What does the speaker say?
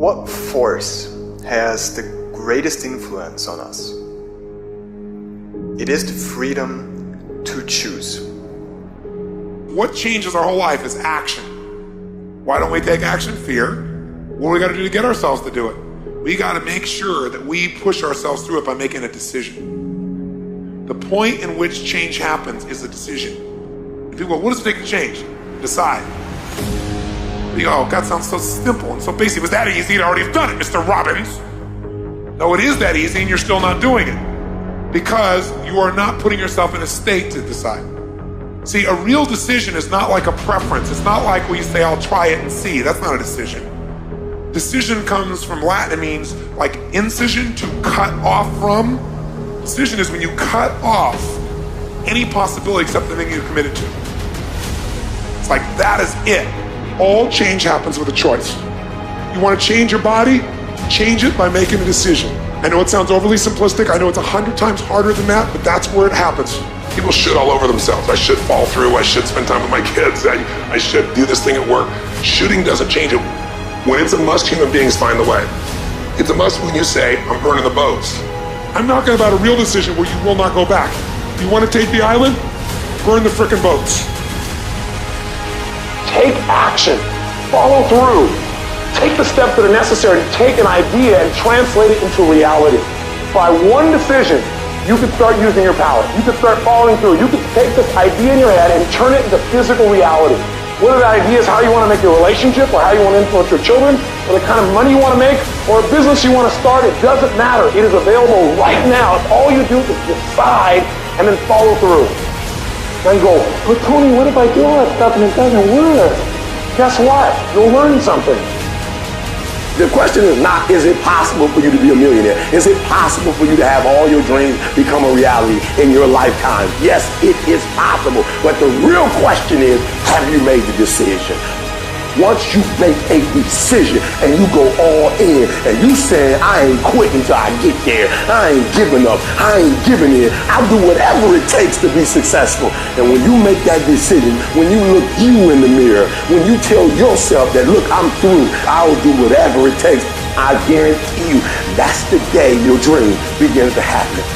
What force has the greatest influence on us? It is the freedom to choose. What changes our whole life is action. Why don't we take action? Fear. What do we got to do to get ourselves to do it? We got to make sure that we push ourselves through it by making a decision. The point in which change happens is a decision. And people go, what does it take to change? Decide. You go, oh, God, sounds so simple and so basic. If it was that easy, I'd already have done it, Mr. Robbins. No, it is that easy and you're still not doing it because you are not putting yourself in a state to decide. See, a real decision is not like a preference. It's not like when you say, I'll try it and see. That's not a decision. Decision comes from Latin. It means like incision, to cut off from. Decision is when you cut off any possibility except the thing you're committed to. It's like that is it. All change happens with a choice. You want to change your body? Change it by making a decision. I know it sounds overly simplistic. I know it's 100 times harder than that, but that's where it happens. People shit all over themselves. I should fall through. I should spend time with my kids. I should do this thing at work. Shooting doesn't change it. When it's a must, human beings find the way. It's a must when you say, I'm burning the boats. I'm talking about a real decision where you will not go back. You want to take the island? Burn the frickin' boats. Take action. Follow through. Take the steps that are necessary to take an idea and translate it into reality. By one decision, you could start using your power. You could start following through. You could take this idea in your head and turn it into physical reality. Whether the idea is how you want to make your relationship, or how you want to influence your children, or the kind of money you want to make, or a business you want to start, it doesn't matter. It is available right now. If all you do is decide and then follow through. Now you go, but Tony, what if I do all that stuff and it doesn't work? Guess what? You'll learn something. The question is not, is it possible for you to be a millionaire? Is it possible for you to have all your dreams become a reality in your lifetime? Yes, it is possible. But the real question is, have you made the decision? Once you make a decision and you go all in and you say, I ain't quitting until I get there. I ain't giving up. I ain't giving in. I'll do whatever it takes to be successful. And when you make that decision, when you look you in the mirror, when you tell yourself that, look, I'm through, I'll do whatever it takes, I guarantee you, that's the day your dream begins to happen.